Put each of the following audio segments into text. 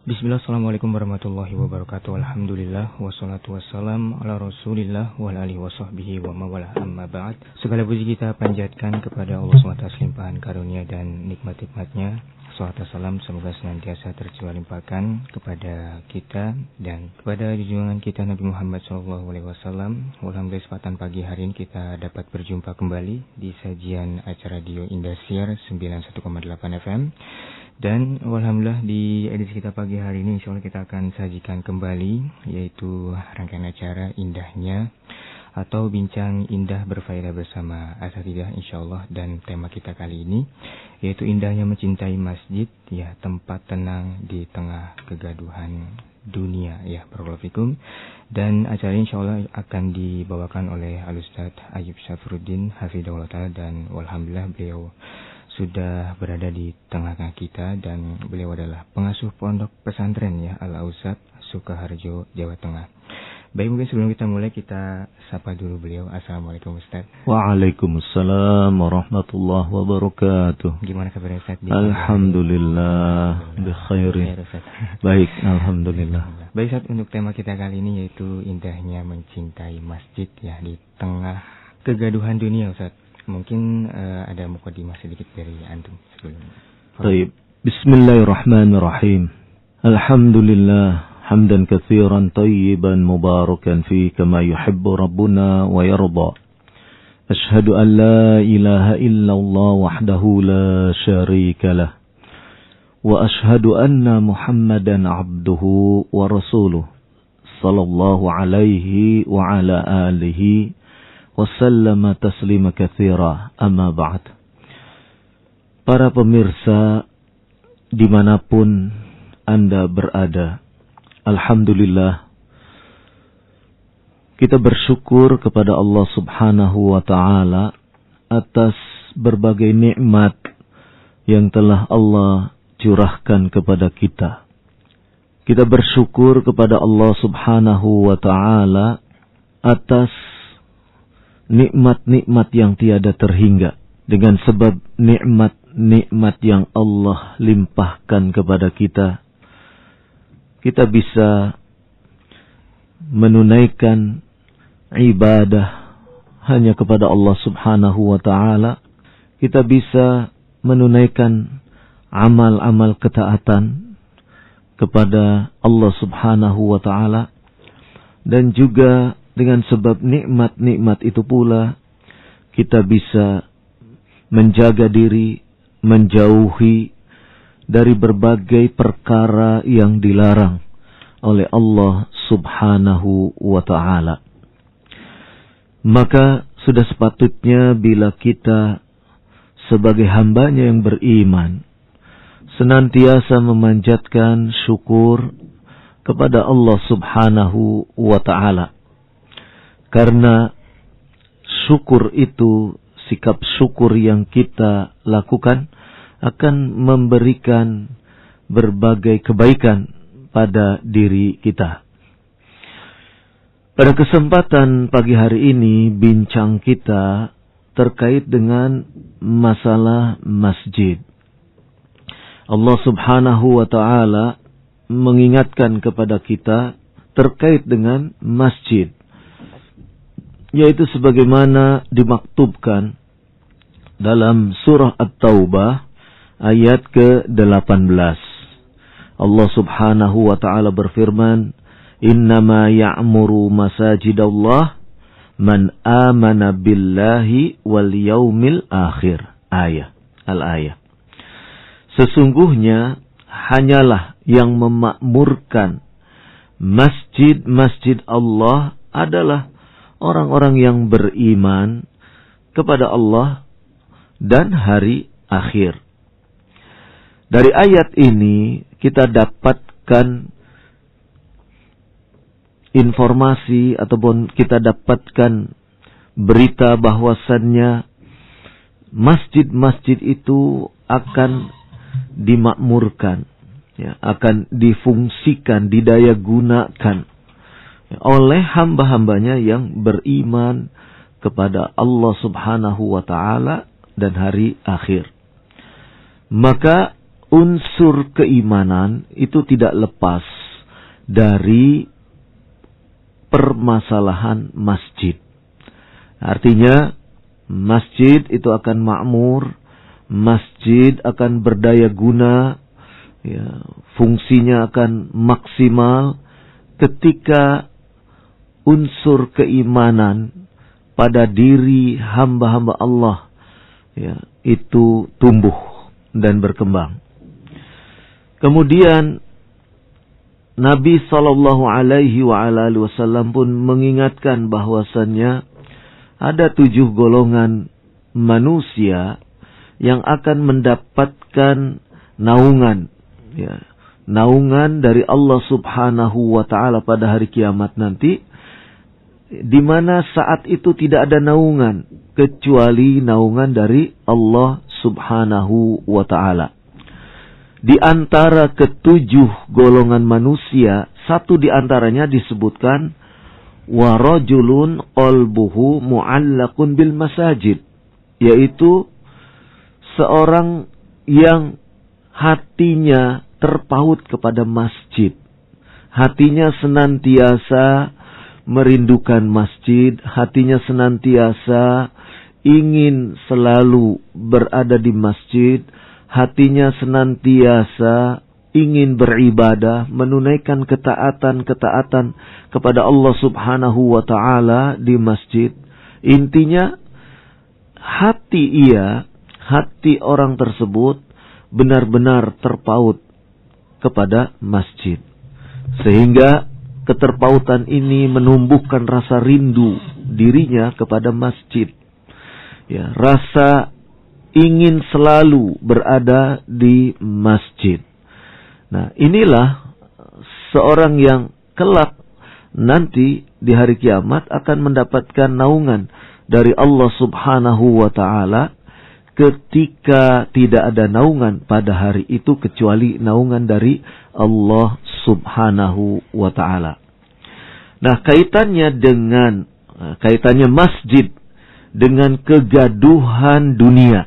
Bismillah, assalamualaikum warahmatullahi wabarakatuh. Alhamdulillah, wassalatu wassalam ala rasulillah wa ala alihi wa sahbihi wa mawala amma ba'd. Segala puji kita panjatkan kepada Allah SWT limpahan karunia dan nikmat-nikmatnya. Salawat salam semoga senantiasa tercurah limpahkan kepada kita dan kepada junjungan kita Nabi Muhammad SAW. Alhamdulillah, kesempatan pagi hari ini kita dapat berjumpa kembali di sajian acara Radio Indosiar 91,8 FM. Dan alhamdulillah di edisi kita pagi hari ini insyaallah kita akan sajikan kembali yaitu rangkaian acara indahnya atau bincang indah berfaedah bersama Asatidzah insyaallah, dan tema kita kali ini yaitu indahnya mencintai masjid, ya, tempat tenang di tengah kegaduhan dunia, ya, barakallahu fikum. Dan acara ini insyaallah akan dibawakan oleh Al-Ustaz Ayyub Syafruddin hafizahullah taala, dan alhamdulillah beliau sudah berada di tengah-tengah kita dan beliau adalah pengasuh pondok pesantren, ya, Al-Ausat Sukoharjo, Jawa Tengah. Baik, mungkin sebelum kita mulai kita sapa dulu beliau. Assalamualaikum Ustaz. Waalaikumsalam warahmatullahi wabarakatuh. Gimana kabarnya Ustaz? Alhamdulillah bikhairi. Baik, alhamdulillah. Baik Ustaz, untuk tema kita kali ini yaitu indahnya mencintai masjid, ya, di tengah kegaduhan dunia Ustaz. Mungkin ada mukadimah sedikit dari antum sebelumnya. Baik, bismillahirrahmanirrahim. Alhamdulillah hamdan katsiran tayyiban mubarakan fi kama yuhibbu rabbuna wa yarda. Ashhadu an la ilaha illallah wahdahu la syarika lah. Wa ashhadu anna Muhammadan abduhu wa rasuluh. Sallallahu alaihi wa ala alihi wasallama taslima katsira, amma ba'd. Para pemirsa dimanapun Anda berada, alhamdulillah kita bersyukur kepada Allah subhanahu wa ta'ala atas berbagai nikmat yang telah Allah curahkan kepada kita. Kita bersyukur kepada Allah subhanahu wa ta'ala atas nikmat-nikmat yang tiada terhingga, dengan sebab nikmat-nikmat yang Allah limpahkan kepada kita, kita bisa menunaikan ibadah hanya kepada Allah subhanahu wa ta'ala. Kita bisa menunaikan amal-amal ketaatan kepada Allah subhanahu wa ta'ala. Dan juga dengan sebab nikmat-nikmat itu pula kita bisa menjaga diri, menjauhi dari berbagai perkara yang dilarang oleh Allah subhanahu wa ta'ala. Maka sudah sepatutnya bila kita sebagai hambanya yang beriman senantiasa memanjatkan syukur kepada Allah subhanahu wa ta'ala. Karena syukur itu, sikap syukur yang kita lakukan akan memberikan berbagai kebaikan pada diri kita. Pada kesempatan pagi hari ini, bincang kita terkait dengan masalah masjid. Allah subhanahu wa ta'ala mengingatkan kepada kita terkait dengan masjid, yaitu sebagaimana dimaktubkan dalam surah At-Taubah ayat ke-18. Allah subhanahu wa ta'ala berfirman, Innama ya'muru masajidallah man amana billahi wal yaumil akhir. Al-ayah. Sesungguhnya hanyalah yang memakmurkan masjid-masjid Allah adalah orang-orang yang beriman kepada Allah dan hari akhir. Dari ayat ini kita dapatkan informasi ataupun kita dapatkan berita bahwasannya masjid-masjid itu akan dimakmurkan, ya, akan difungsikan, didaya gunakan oleh hamba-hambanya yang beriman kepada Allah subhanahu wa ta'ala dan hari akhir. Maka unsur keimanan itu tidak lepas dari permasalahan masjid. Artinya masjid itu akan makmur, masjid akan berdaya guna, ya, fungsinya akan maksimal ketika unsur keimanan pada diri hamba-hamba Allah, ya, itu tumbuh dan berkembang. Kemudian Nabi SAW pun mengingatkan bahwasannya ada 7 golongan manusia yang akan mendapatkan naungan, ya, naungan dari Allah Subhanahu wa Ta'ala pada hari kiamat nanti, di mana saat itu tidak ada naungan kecuali naungan dari Allah Subhanahu wa Ta'ala. Di antara ke-7 golongan manusia, satu di antaranya disebutkan wa rajulun qalbuhu mu'allaqun bil masajid, yaitu seorang yang hatinya terpaut kepada masjid. Hatinya senantiasa merindukan masjid, hatinya senantiasa ingin selalu berada di masjid, hatinya senantiasa ingin beribadah, menunaikan ketaatan-ketaatan kepada Allah Subhanahu wa Ta'ala di masjid. Intinya hati orang tersebut benar-benar terpaut kepada masjid. Sehingga keterpautan ini menumbuhkan rasa rindu dirinya kepada masjid. Ya, rasa ingin selalu berada di masjid. Nah, inilah seorang yang kelak nanti di hari kiamat akan mendapatkan naungan dari Allah Subhanahu wa Ta'ala, ketika tidak ada naungan pada hari itu kecuali naungan dari Allah Subhanahu wa Ta'ala. Nah, kaitannya masjid dengan kegaduhan dunia.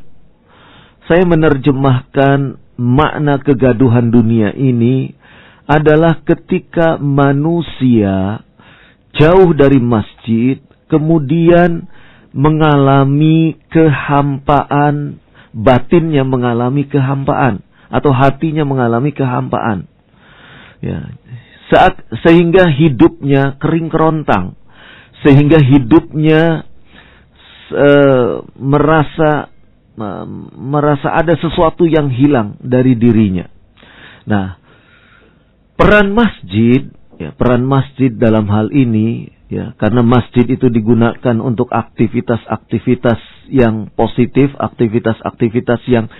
Saya menerjemahkan makna kegaduhan dunia ini adalah ketika manusia jauh dari masjid, kemudian mengalami kehampaan, batinnya mengalami kehampaan, atau hatinya mengalami kehampaan. Ya, sehingga hidupnya kering kerontang, sehingga hidupnya merasa ada sesuatu yang hilang dari dirinya. Nah, peran masjid dalam hal ini, ya, karena masjid itu digunakan untuk aktivitas-aktivitas yang positif, aktivitas-aktivitas yang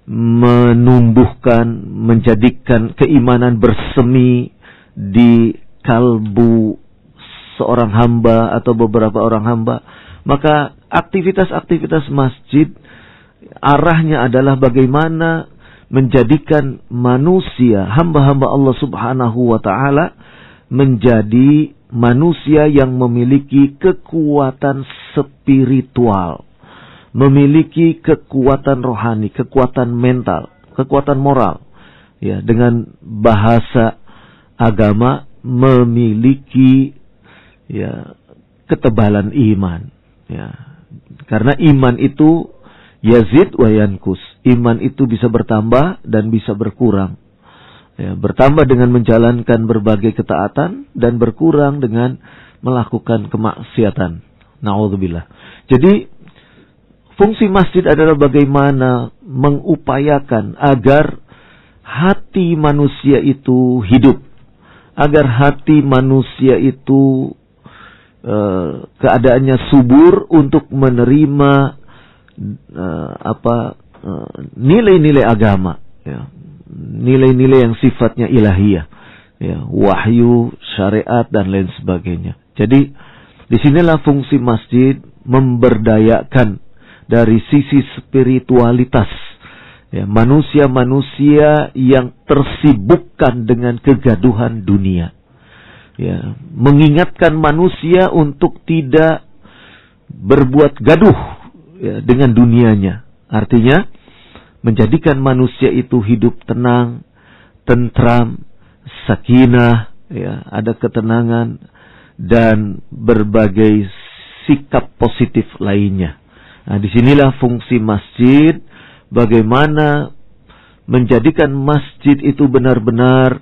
menumbuhkan, menjadikan keimanan bersemi di kalbu seorang hamba atau beberapa orang hamba, maka aktivitas-aktivitas masjid arahnya adalah bagaimana menjadikan manusia, hamba-hamba Allah Subhanahu wa Ta'ala, menjadi manusia yang memiliki kekuatan spiritual, memiliki kekuatan rohani, kekuatan mental, kekuatan moral. Ya, dengan bahasa agama memiliki, ya, ketebalan iman. Ya, karena iman itu yazid wa yankus. Iman itu bisa bertambah dan bisa berkurang. Ya, bertambah dengan menjalankan berbagai ketaatan dan berkurang dengan melakukan kemaksiatan. Na'udzubillah. Jadi fungsi masjid adalah bagaimana mengupayakan agar hati manusia itu hidup, agar hati manusia itu keadaannya subur untuk menerima nilai-nilai agama, ya, nilai-nilai yang sifatnya ilahiyah, ya, wahyu, syariat dan lain sebagainya. Jadi disinilah fungsi masjid memberdayakan dari sisi spiritualitas, ya, manusia-manusia yang tersibukkan dengan kegaduhan dunia. Ya, mengingatkan manusia untuk tidak berbuat gaduh, ya, dengan dunianya. Artinya menjadikan manusia itu hidup tenang, tentram, sakinah, ya, ada ketenangan dan berbagai sikap positif lainnya. Nah, disinilah fungsi masjid, bagaimana menjadikan masjid itu benar-benar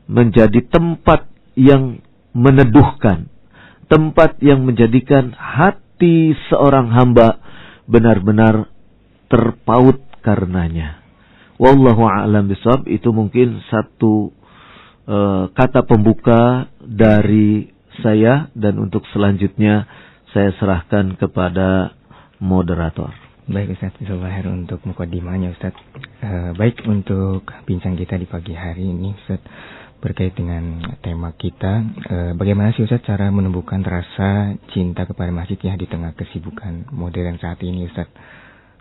menjadi tempat yang meneduhkan, tempat yang menjadikan hati seorang hamba benar-benar terpaut karenanya. Wallahu a'lam bishawab. Itu mungkin satu kata pembuka dari saya, dan untuk selanjutnya saya serahkan kepada moderator. Baik Ustaz, bismillah untuk mukadimahnya Ustaz. Baik, untuk bincang kita di pagi hari ini Ustaz, berkait dengan tema kita, bagaimana sih Ustaz cara menumbuhkan rasa cinta kepada masjid ya di tengah kesibukan modern saat ini Ustaz?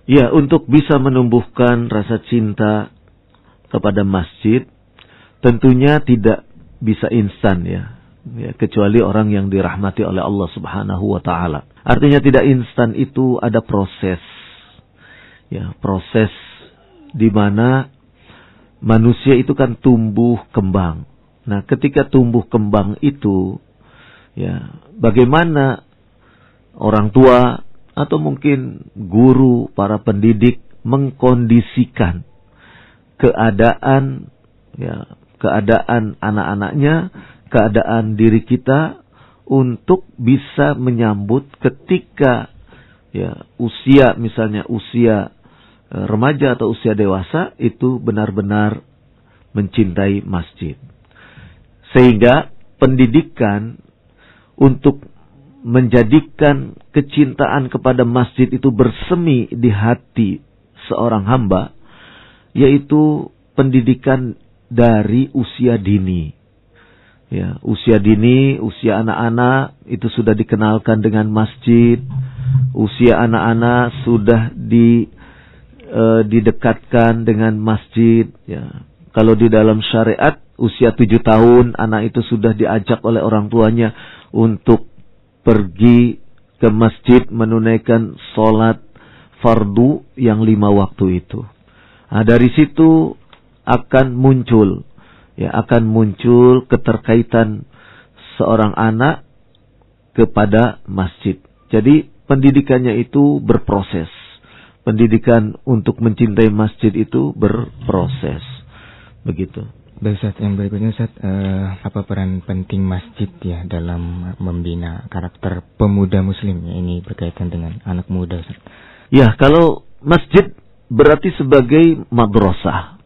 Ya, untuk bisa menumbuhkan rasa cinta kepada masjid, tentunya tidak bisa instan ya, kecuali orang yang dirahmati oleh Allah Subhanahu wa Ta'ala. Artinya tidak instan, itu ada proses, ya, proses di mana manusia itu kan tumbuh kembang. Nah, ketika tumbuh kembang itu, ya, bagaimana orang tua atau mungkin guru, para pendidik mengkondisikan keadaan, ya, keadaan anak-anaknya, keadaan diri kita untuk bisa menyambut ketika, ya, usia, misalnya usia remaja atau usia dewasa itu benar-benar mencintai masjid. Sehingga pendidikan untuk menjadikan kecintaan kepada masjid itu bersemi di hati seorang hamba, yaitu pendidikan dari usia dini. Ya, usia dini, usia anak-anak itu sudah dikenalkan dengan masjid. Usia anak-anak sudah didekatkan dengan masjid. Ya. Kalau di dalam syariat, usia 7 tahun anak itu sudah diajak oleh orang tuanya untuk pergi ke masjid menunaikan sholat fardu yang 5 waktu itu. Nah, dari situ akan muncul keterkaitan seorang anak kepada masjid. Jadi pendidikannya itu berproses. Pendidikan untuk mencintai masjid itu berproses. Begitu. Baik Ustaz, yang berikutnya Ustaz, apa peran penting masjid ya dalam membina karakter pemuda muslim ya, ini berkaitan dengan anak muda Ustaz? Ya, kalau masjid berarti sebagai madrasah.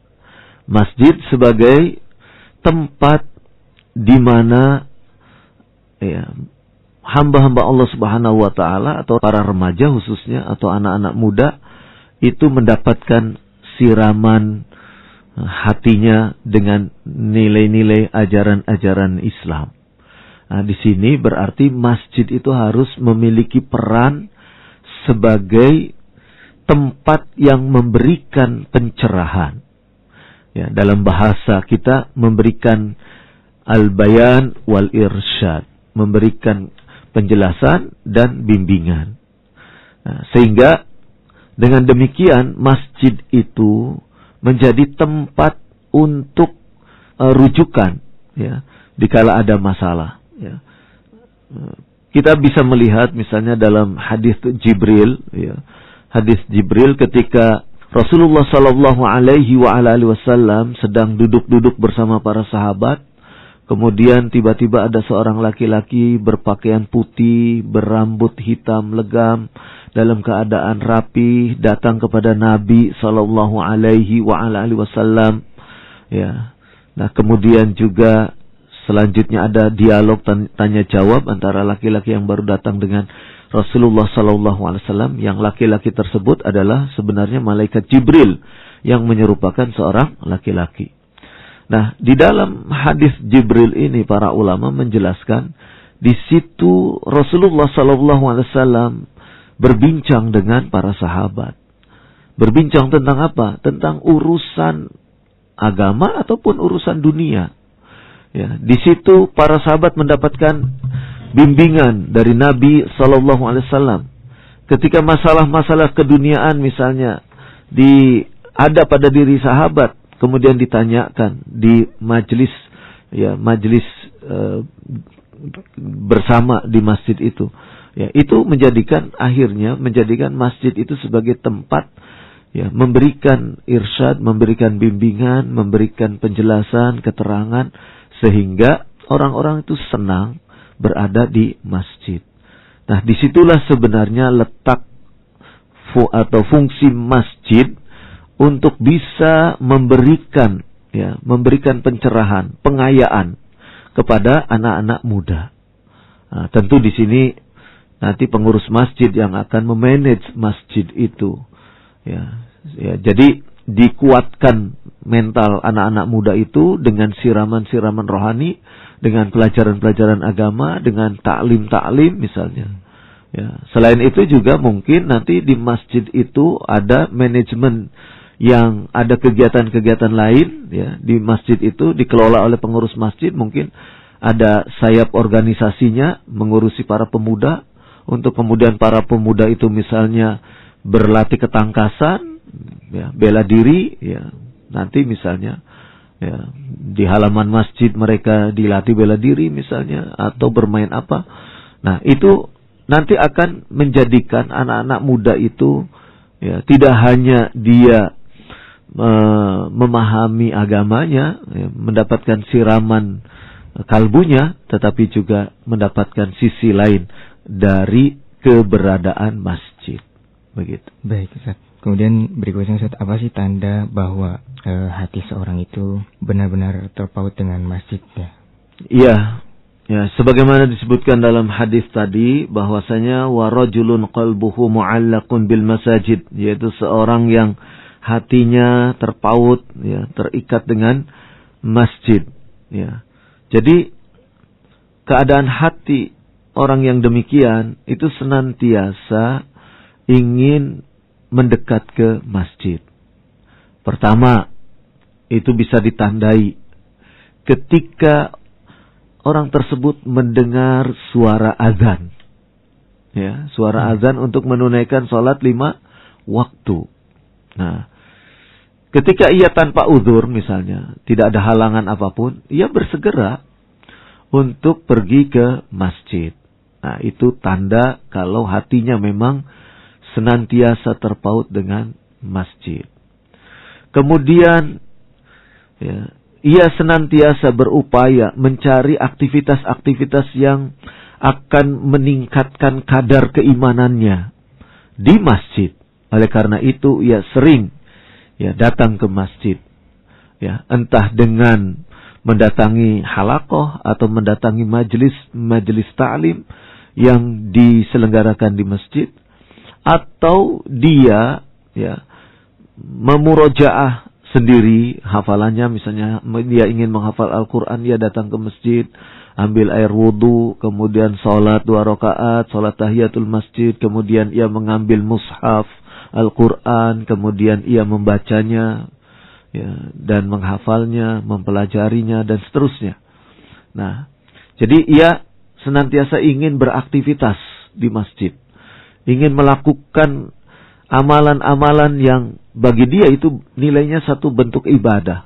Masjid sebagai tempat di mana, ya, hamba-hamba Allah Subhanahu wa Ta'ala atau para remaja khususnya atau anak-anak muda itu mendapatkan siraman hatinya dengan nilai-nilai ajaran-ajaran Islam. Nah, di sini berarti masjid itu harus memiliki peran sebagai tempat yang memberikan pencerahan. Ya, dalam bahasa kita memberikan al-bayan wal irsyad, memberikan penjelasan dan bimbingan. Nah, sehingga dengan demikian masjid itu menjadi tempat untuk rujukan, ya, dikala ada masalah. Ya. Kita bisa melihat misalnya dalam hadis Jibril, ya, hadis Jibril ketika Rasulullah Sallallahu Alaihi Wasallam sedang duduk-duduk bersama para sahabat, kemudian tiba-tiba ada seorang laki-laki berpakaian putih, berambut hitam legam, dalam keadaan rapi, datang kepada Nabi Sallallahu Alaihi Wasallam. Ya, nah kemudian juga selanjutnya ada dialog tanya jawab antara laki-laki yang baru datang dengan Rasulullah Sallallahu Alaihi Wasallam. Yang laki-laki tersebut adalah sebenarnya malaikat Jibril yang menyerupakan seorang laki-laki. Nah, di dalam hadis Jibril ini para ulama menjelaskan di situ Rasulullah Sallallahu Alaihi Wasallam berbincang dengan para sahabat. Berbincang tentang apa? Tentang urusan agama ataupun urusan dunia. Ya, di situ para sahabat mendapatkan bimbingan dari Nabi Sallallahu Alaihi Wasallam. Ketika masalah-masalah keduniaan misalnya ada pada diri sahabat, kemudian ditanyakan di majelis bersama di masjid itu. Ya, itu akhirnya menjadikan masjid itu sebagai tempat memberikan irsyad, memberikan bimbingan, memberikan penjelasan, keterangan, sehingga orang-orang itu senang berada di masjid. Nah, disitulah sebenarnya letak atau fungsi masjid untuk bisa memberikan pencerahan, pengayaan kepada anak-anak muda. Nah, tentu di sini nanti pengurus masjid yang akan memanage masjid itu. Jadi dikuatkan mental anak-anak muda itu dengan siraman-siraman rohani, dengan pelajaran-pelajaran agama, dengan taklim-taklim misalnya. Selain itu juga mungkin nanti di masjid itu ada manajemen yang ada kegiatan-kegiatan lain di masjid itu dikelola oleh pengurus masjid, mungkin ada sayap organisasinya mengurusi para pemuda, untuk kemudian para pemuda itu misalnya berlatih ketangkasan, bela diri, nanti misalnya di halaman masjid mereka dilatih bela diri misalnya, atau bermain apa. Nah, itu nanti akan menjadikan anak-anak muda itu tidak hanya dia memahami agamanya, mendapatkan siraman kalbunya, tetapi juga mendapatkan sisi lain dari keberadaan masjid. Begitu. Baik, Ustaz. Kemudian berikutnya, Ustaz, apa sih tanda bahwa hati seorang itu benar-benar terpaut dengan masjid? Iya, sebagaimana disebutkan dalam hadis tadi, bahwasanya warajulun qalbuhu mu'allaqun bil masajid, yaitu seorang yang hatinya terpaut, terikat dengan masjid. Jadi keadaan hati orang yang demikian itu senantiasa ingin mendekat ke masjid. Pertama, itu bisa ditandai ketika orang tersebut mendengar suara azan. Suara azan untuk menunaikan sholat 5 waktu. Nah, ketika ia tanpa uzur misalnya, tidak ada halangan apapun, ia bersegera untuk pergi ke masjid. Nah, itu tanda kalau hatinya memang senantiasa terpaut dengan masjid. Kemudian ia senantiasa berupaya mencari aktivitas-aktivitas yang akan meningkatkan kadar keimanannya di masjid. Oleh karena itu ia sering datang ke masjid. Entah dengan mendatangi halaqah atau mendatangi majelis ta'lim yang diselenggarakan di masjid, atau dia memurojaah sendiri hafalannya, misalnya dia ingin menghafal Al-Quran, dia datang ke masjid, ambil air wudu, kemudian sholat 2 rakaat, sholat tahiyatul masjid, kemudian ia mengambil mushaf Al-Quran, kemudian ia membacanya dan menghafalnya, mempelajarinya, dan seterusnya. Nah, jadi ia senantiasa ingin beraktivitas di masjid, ingin melakukan amalan-amalan yang bagi dia itu nilainya satu bentuk ibadah,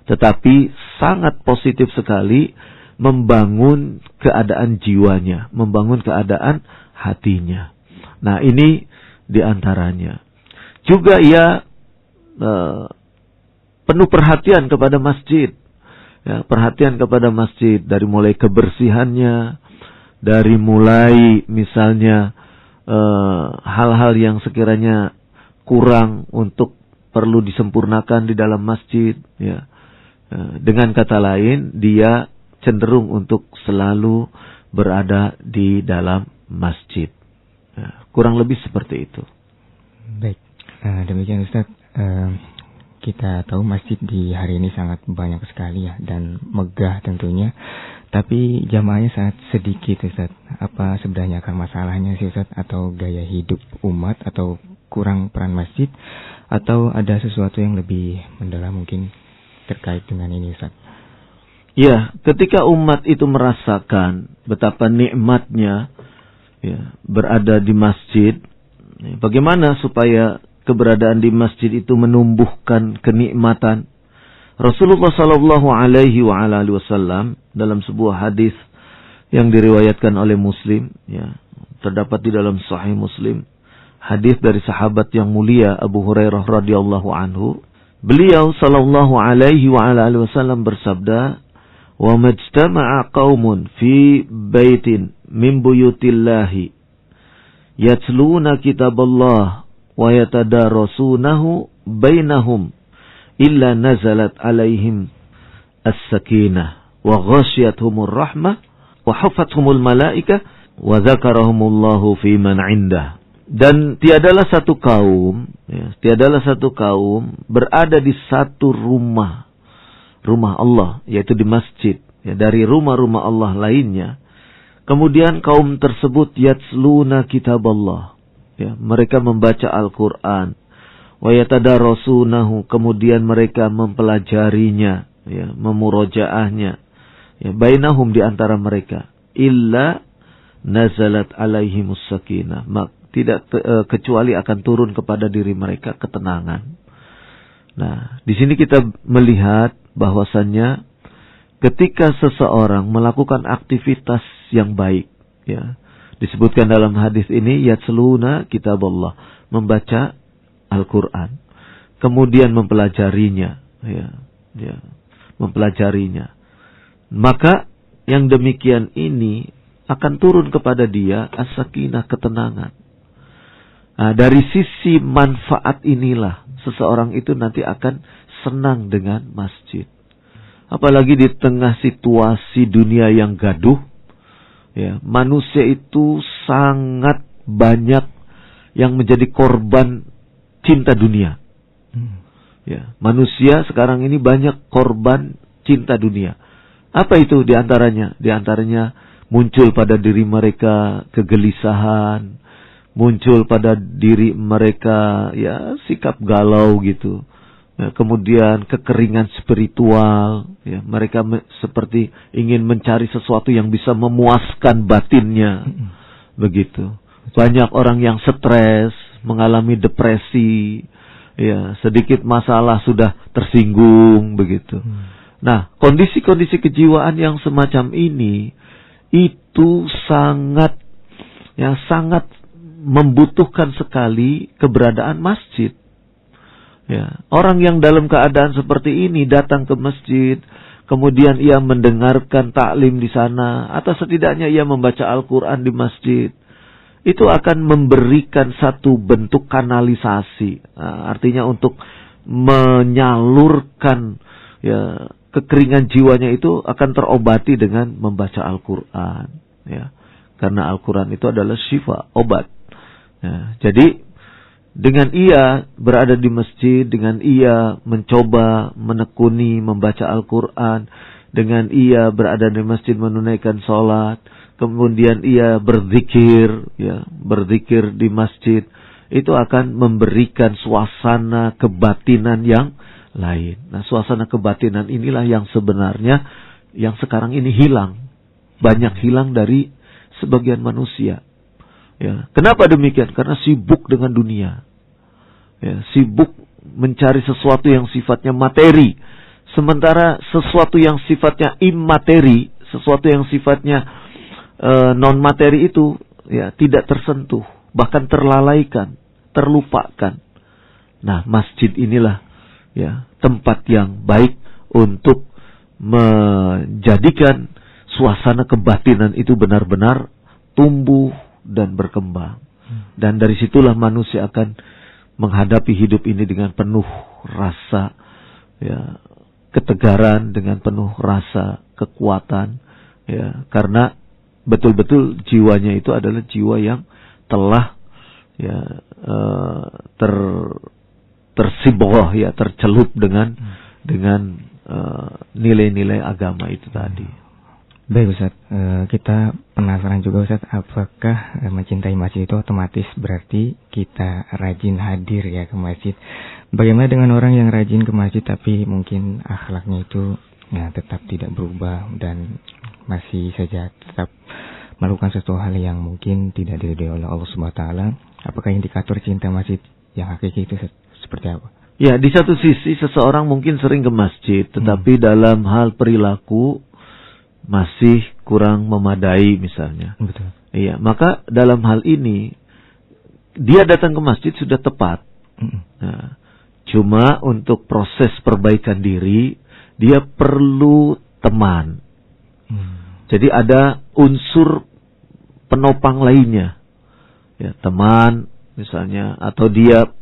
tetapi sangat positif sekali membangun keadaan jiwanya, membangun keadaan hatinya. Nah, ini diantaranya. Juga ia penuh perhatian kepada masjid. Perhatian kepada masjid dari mulai kebersihannya, dari mulai misalnya hal-hal yang sekiranya kurang untuk perlu disempurnakan di dalam masjid. Dengan kata lain, dia cenderung untuk selalu berada di dalam masjid. Kurang lebih seperti itu. Baik, demikian Ustaz. Kita tahu masjid di hari ini sangat banyak sekali dan megah tentunya. Tapi jamaahnya sangat sedikit, Ustaz. Apa sebenarnya akar masalahnya sih, Ustaz? Atau gaya hidup umat, atau kurang peran masjid, atau ada sesuatu yang lebih mendalam mungkin terkait dengan ini, Ustaz? Ya, ketika umat itu merasakan betapa nikmatnya berada di masjid, bagaimana supaya keberadaan di masjid itu menumbuhkan kenikmatan. Rasulullah sallallahu alaihi wasallam dalam sebuah hadis yang diriwayatkan oleh Muslim, ya, terdapat di dalam Sahih Muslim, hadis dari sahabat yang mulia Abu Hurairah radhiyallahu anhu. Beliau sallallahu alaihi wasallam bersabda, "Wa majtama'a qaumun fi baitin min buyutillahi yatluna kitaballah wa yatadarasunahu bainahum illa nazalat alaihim as-sakinah wa ghasyiyatuhumur rahmah wa hafathumul malaikah wa dzakarahumullahu fi man 'indah." Dan tiadalah satu kaum, ya, tiadalah satu kaum berada di satu rumah Allah, yaitu di masjid, ya, dari rumah-rumah Allah lainnya. Kemudian kaum tersebut yatsluna kitaballah, ya, mereka membaca Al-Quran, wa yatadarasunahu, kemudian mereka mempelajarinya, ya, memurojaahnya, ya, bainahum, di antara mereka, illa nazalat alaihimus sakinah, tidak kecuali akan turun kepada diri mereka ketenangan. Nah, di sini kita melihat bahwasannya ketika seseorang melakukan aktivitas yang baik, ya, disebutkan dalam hadis ini yatsluna kitaballah, membaca Al-Quran, kemudian mempelajarinya, ya, mempelajarinya, maka yang demikian ini akan turun kepada dia as-sakinah, ketenangan. Nah, dari sisi manfaat inilah seseorang itu nanti akan senang dengan masjid. Apalagi di tengah situasi dunia yang gaduh, ya, manusia itu sangat banyak yang menjadi korban cinta dunia. Ya, manusia sekarang ini banyak korban cinta dunia. Apa itu diantaranya? Diantaranya muncul pada diri mereka kegelisahan, muncul pada diri mereka, ya, sikap galau gitu. Ya, kemudian kekeringan spiritual, ya, mereka seperti ingin mencari sesuatu yang bisa memuaskan batinnya. Begitu. Banyak orang yang stres, mengalami depresi, ya, sedikit masalah sudah tersinggung begitu. Nah, kondisi-kondisi kejiwaan yang semacam ini itu sangat membutuhkan sekali keberadaan masjid. Ya, orang yang dalam keadaan seperti ini datang ke masjid, kemudian ia mendengarkan taklim di sana, atau setidaknya ia membaca Al-Quran di masjid, itu akan memberikan satu bentuk kanalisasi. Nah, artinya untuk menyalurkan, ya, kekeringan jiwanya itu akan terobati dengan membaca Al-Quran. Ya, karena Al-Quran itu adalah syifa, obat. Ya, jadi dengan ia berada di masjid, dengan ia mencoba menekuni membaca Al-Quran, dengan ia berada di masjid menunaikan sholat, kemudian ia berzikir, ya, berzikir di masjid, itu akan memberikan suasana kebatinan yang lain. Nah, suasana kebatinan inilah yang sebenarnya yang sekarang ini hilang, banyak hilang dari sebagian manusia. Ya, kenapa demikian? Karena sibuk dengan dunia. Ya, sibuk mencari sesuatu yang sifatnya materi. Sementara sesuatu yang sifatnya immateri, sesuatu yang sifatnya non materi itu, ya, tidak tersentuh, bahkan terlalaikan, terlupakan. Nah, masjid inilah, ya, tempat yang baik untuk menjadikan suasana kebatinan itu benar-benar tumbuh dan berkembang. Dan dari situlah manusia akan menghadapi hidup ini dengan penuh rasa, ya, ketegaran, dengan penuh rasa kekuatan, ya, karena betul-betul jiwanya itu adalah jiwa yang telah, ya, tersibghah, ya, tercelup dengan nilai-nilai agama itu tadi. Baik Ustaz, kita penasaran juga Ustaz, apakah mencintai masjid itu otomatis berarti kita rajin hadir, ya, ke masjid? Bagaimana dengan orang yang rajin ke masjid tapi mungkin akhlaknya itu, ya, tetap tidak berubah dan masih saja tetap melakukan sesuatu hal yang mungkin tidak diridhoi oleh Allah Subhanahu wa taala? Apakah indikator cinta masjid yang hakiki itu seperti apa? Ya, di satu sisi seseorang mungkin sering ke masjid, tetapi dalam hal perilaku masih kurang memadai misalnya. Betul. Iya, maka dalam hal ini dia datang ke masjid sudah tepat. Nah, cuma untuk proses perbaikan diri dia perlu teman. Jadi ada unsur penopang lainnya. Ya, teman misalnya, atau dia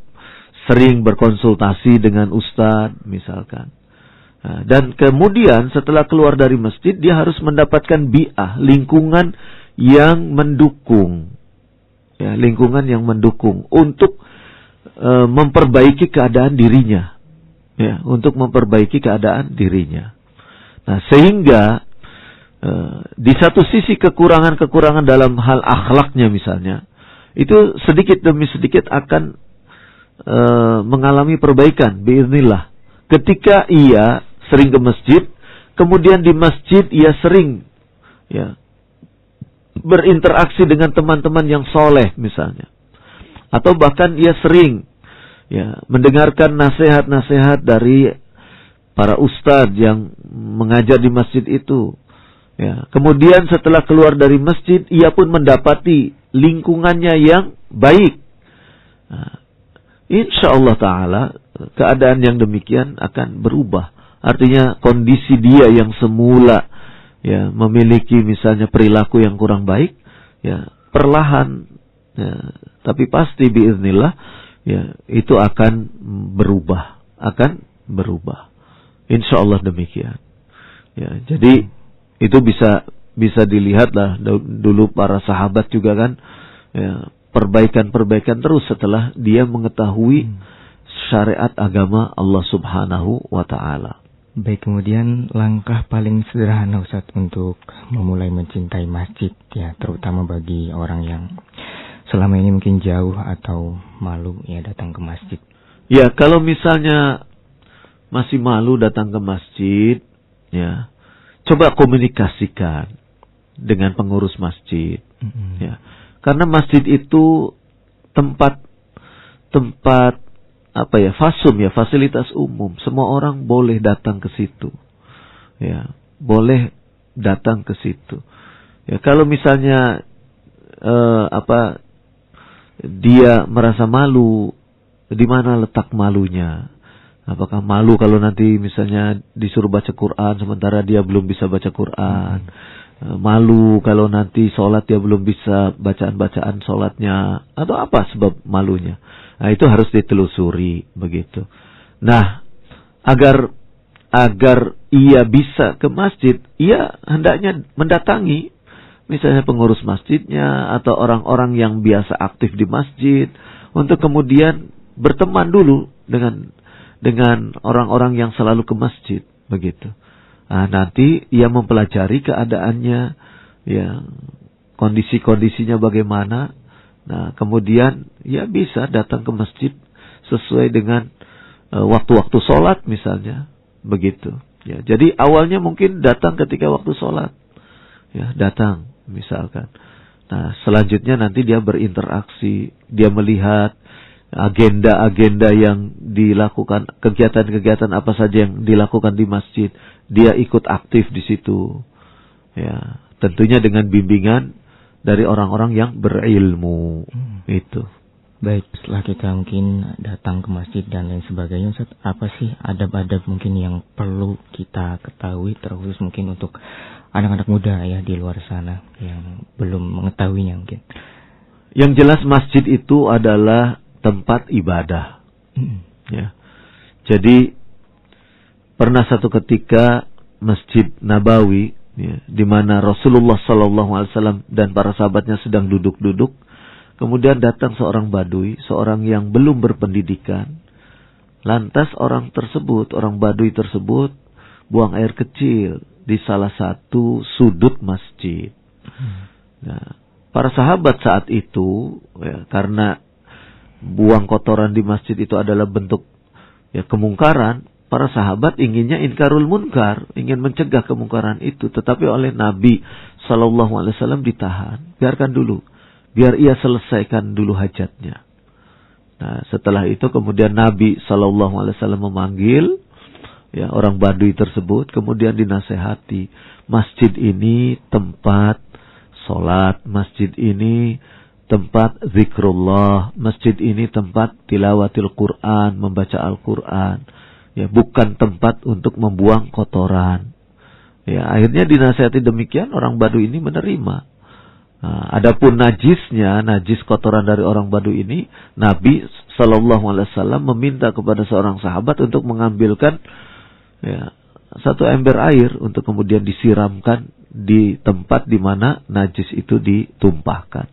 sering berkonsultasi dengan ustadz misalkan. Nah, dan kemudian setelah keluar dari masjid dia harus mendapatkan bi'ah, lingkungan yang mendukung. Ya, lingkungan yang mendukung untuk memperbaiki keadaan dirinya. Ya, untuk memperbaiki keadaan dirinya. Nah, sehingga di satu sisi kekurangan-kekurangan dalam hal akhlaknya misalnya, itu sedikit demi sedikit akan mengalami perbaikan biiznillah. Ketika ia sering ke masjid, kemudian di masjid ia sering ya berinteraksi dengan teman-teman yang soleh misalnya, atau bahkan ia sering ya mendengarkan nasihat-nasihat dari para ustadz yang mengajar di masjid itu. Ya, kemudian setelah keluar dari masjid, ia pun mendapati lingkungannya yang baik. Nah, insya Allah Ta'ala keadaan yang demikian akan berubah. Artinya kondisi dia yang semula ya memiliki misalnya perilaku yang kurang baik, ya perlahan, ya, tapi pasti biiznillah ya itu akan berubah, insya Allah demikian. Ya, jadi itu bisa dilihatlah dulu para sahabat juga kan, ya, perbaikan terus setelah dia mengetahui syariat agama Allah Subhanahu wa Ta'ala. Baik, kemudian langkah paling sederhana Ustaz untuk memulai mencintai masjid ya, terutama bagi orang yang selama ini mungkin jauh atau malu ya datang ke masjid. Ya, kalau misalnya masih malu datang ke masjid, ya, coba komunikasikan dengan pengurus masjid. Ya. Karena masjid itu tempat apa ya, fasum ya, fasilitas umum. Semua orang boleh datang ke situ. Ya, boleh datang ke situ. Ya, kalau misalnya dia merasa malu, di mana letak malunya? Apakah malu kalau nanti misalnya disuruh baca Quran sementara dia belum bisa baca Quran? Malu kalau nanti sholat dia belum bisa bacaan-bacaan sholatnya? Atau apa sebab malunya? Nah, itu harus ditelusuri begitu. Nah, agar ia bisa ke masjid, ia hendaknya mendatangi misalnya pengurus masjidnya atau orang-orang yang biasa aktif di masjid untuk kemudian berteman dulu dengan orang-orang yang selalu ke masjid begitu. Nah, nanti ia mempelajari keadaannya, ya, kondisi-kondisinya bagaimana. Nah, kemudian ia bisa datang ke masjid sesuai dengan waktu-waktu sholat misalnya begitu. Ya, jadi awalnya mungkin datang ketika waktu sholat, ya, datang misalkan. Nah, selanjutnya nanti dia berinteraksi, dia melihat agenda-agenda yang dilakukan, kegiatan-kegiatan apa saja yang dilakukan di masjid, dia ikut aktif di situ. Ya, tentunya dengan bimbingan dari orang-orang yang berilmu. Itu. Baik, setelah kita mungkin datang ke masjid dan lain sebagainya, Ustaz, apa sih adab-adab mungkin yang perlu kita ketahui, terkhusus mungkin untuk anak-anak muda ya di luar sana yang belum mengetahuinya mungkin? Yang jelas masjid itu adalah tempat ibadah. Ya. Jadi pernah satu ketika Masjid Nabawi, ya, di mana Rasulullah SAW dan para sahabatnya sedang duduk-duduk, kemudian datang seorang badui, seorang yang belum berpendidikan. Lantas orang badui tersebut buang air kecil di salah satu sudut masjid. Nah, para sahabat saat itu, ya, karena buang kotoran di masjid itu adalah bentuk ya kemungkaran, para sahabat inginnya inkarul munkar, ingin mencegah kemungkaran itu, tetapi oleh Nabi SAW ditahan. Biarkan dulu, biar ia selesaikan dulu hajatnya. Nah, setelah itu kemudian Nabi SAW memanggil ya orang Baduy tersebut, kemudian dinasehati, masjid ini tempat sholat, masjid ini tempat zikrullah, masjid ini tempat tilawatil Quran, membaca Al-Quran, ya bukan tempat untuk membuang kotoran. Ya, akhirnya dinasehati demikian, orang Baduy ini menerima. Nah, adapun najisnya, najis kotoran dari orang Baduy ini, Nabi SAW meminta kepada seorang sahabat untuk mengambilkan ya, satu ember air untuk kemudian disiramkan di tempat di mana najis itu ditumpahkan.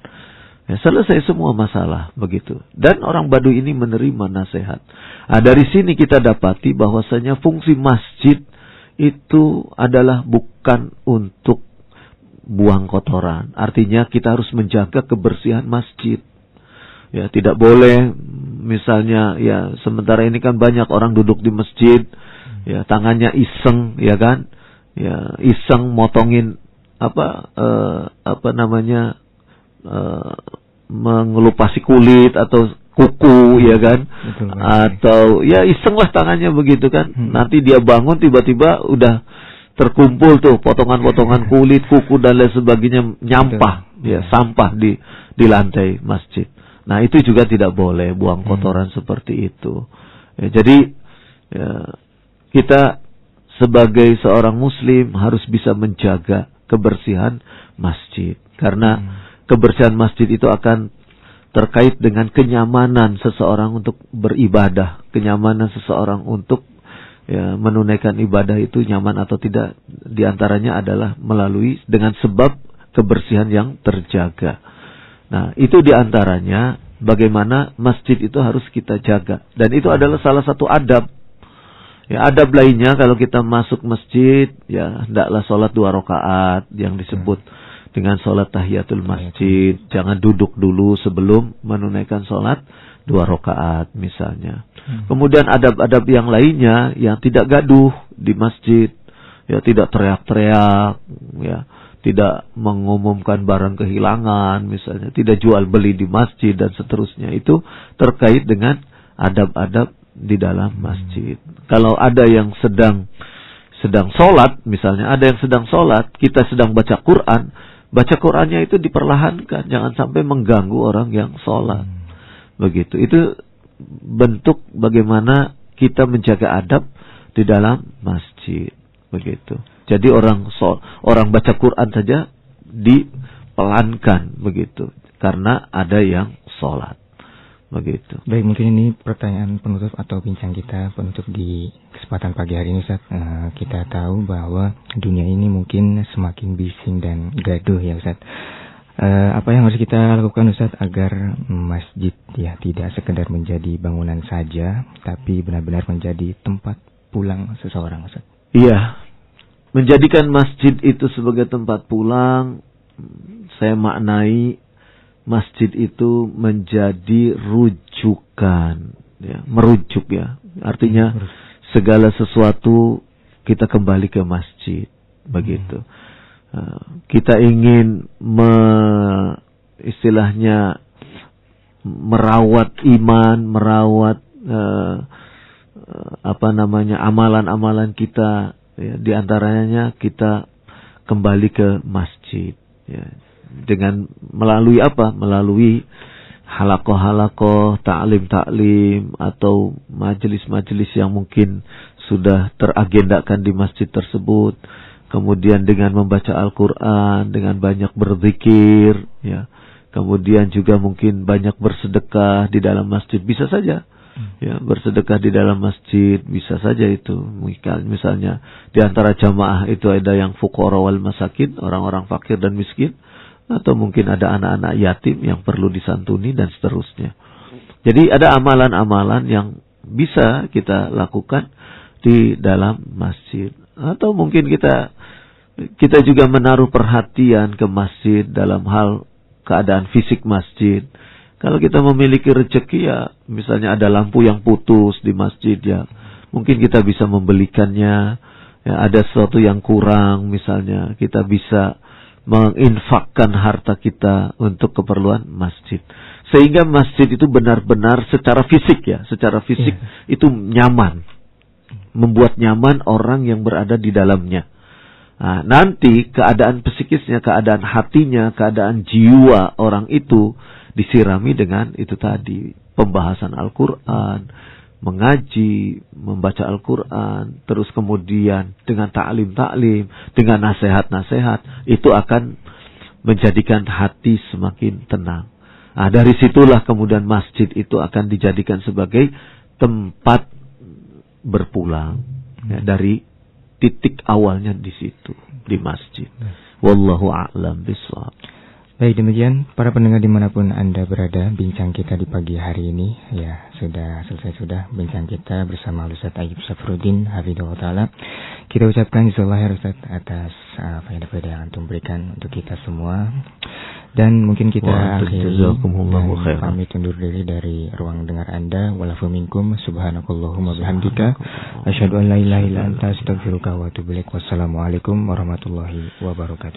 Ya, selesai semua masalah begitu. Dan orang Baduy ini menerima nasihat. Nah, dari sini kita dapati bahwasanya fungsi masjid itu adalah bukan untuk buang kotoran. Artinya kita harus menjaga kebersihan masjid. Ya, tidak boleh misalnya ya sementara ini kan banyak orang duduk di masjid ya tangannya iseng ya kan. Ya, iseng motongin mengelupasi kulit atau kuku ya kan. Betul, atau ya iseng lah tangannya begitu kan. Nanti dia bangun tiba-tiba udah terkumpul tuh potongan-potongan kulit, kuku dan lain sebagainya nyampah, ya sampah di lantai masjid. Nah itu juga tidak boleh buang kotoran seperti itu. Ya, jadi ya, kita sebagai seorang Muslim harus bisa menjaga kebersihan masjid, karena kebersihan masjid itu akan terkait dengan kenyamanan seseorang untuk beribadah, kenyamanan seseorang untuk ya, menunaikan ibadah itu nyaman atau tidak, diantaranya adalah melalui dengan sebab kebersihan yang terjaga. Nah, itu diantaranya bagaimana masjid itu harus kita jaga. Dan itu adalah salah satu adab. Ya, adab lainnya kalau kita masuk masjid, ya hendaklah sholat 2 rakaat yang disebut dengan sholat tahiyatul masjid. Jangan duduk dulu sebelum menunaikan sholat 2 rakaat misalnya. Kemudian adab-adab yang lainnya yang tidak gaduh di masjid, ya tidak teriak-teriak, ya tidak mengumumkan barang kehilangan misalnya, tidak jual beli di masjid dan seterusnya. Itu terkait dengan adab-adab di dalam masjid. Kalau ada yang sedang sholat misalnya, ada yang sedang sholat, kita sedang baca Quran, baca Qurannya itu diperlahankan, jangan sampai mengganggu orang yang sholat. Begitu. Itu bentuk bagaimana kita menjaga adab di dalam masjid. Begitu. Jadi orang baca Quran saja dipelankan begitu, karena ada yang sholat. Begitu. Baik, mungkin ini pertanyaan penutup atau bincang kita penutup di kesempatan pagi hari ini, Ustaz. Kita tahu bahwa dunia ini mungkin semakin bising dan gaduh ya, Ustaz. Apa yang harus kita lakukan, Ustaz, agar masjid ya tidak sekedar menjadi bangunan saja, tapi benar-benar menjadi tempat pulang seseorang, Ustaz? Iya, menjadikan masjid itu sebagai tempat pulang, saya maknai masjid itu menjadi rujukan, ya, merujuk ya. Artinya segala sesuatu kita kembali ke masjid, begitu. Kita ingin istilahnya merawat iman, merawat amalan-amalan kita, ya, di antaranya kita kembali ke masjid, ya, dengan melalui apa? Melalui halakoh-halakoh, ta'lim-ta'lim atau majelis-majelis yang mungkin sudah teragendakan di masjid tersebut. Kemudian dengan membaca Al-Quran, dengan banyak berzikir, ya. Kemudian juga mungkin banyak bersedekah di dalam masjid, bisa saja. Ya, bersedekah di dalam masjid bisa saja itu. Misalnya di antara jamaah itu ada yang fuqara wal masakin, orang-orang fakir dan miskin, atau mungkin ada anak-anak yatim yang perlu disantuni dan seterusnya. Jadi ada amalan-amalan yang bisa kita lakukan di dalam masjid. Atau mungkin kita juga menaruh perhatian ke masjid dalam hal keadaan fisik masjid. Kalau kita memiliki rezeki, ya misalnya ada lampu yang putus di masjid, ya mungkin kita bisa membelikannya. Ya, ada sesuatu yang kurang misalnya, kita bisa menginfakkan harta kita untuk keperluan masjid. Sehingga masjid itu benar-benar secara fisik itu nyaman. Membuat nyaman orang yang berada di dalamnya. Nah, nanti keadaan psikisnya, keadaan hatinya, keadaan jiwa orang itu disirami dengan itu tadi, pembahasan Al-Quran, mengaji, membaca Al-Quran, terus kemudian dengan ta'lim, dengan nasihat-nasihat, itu akan menjadikan hati semakin tenang. Nah, dari situlah kemudian masjid itu akan dijadikan sebagai tempat berpulang dari titik awalnya di situ, di masjid. Wallahu a'lam bishawab. Baik, demikian para pendengar dimanapun Anda berada, bincang kita di pagi hari ini ya sudah selesai bincang kita bersama Ustaz Ayyub Safruddin hafizahullah taala. Kita ucapkan jazakallahu Ustaz atas faedah-faedah yang antum berikan untuk kita semua. Dan mungkin kita akhiri pamit undur diri dari ruang dengar Anda. Walafu minkum subhanakallahumma bihamdika asyhadu an la ilaha illa anta astaghfiruka wa atubu ilaik. Wassalamualaikum warahmatullahi wabarakatuh.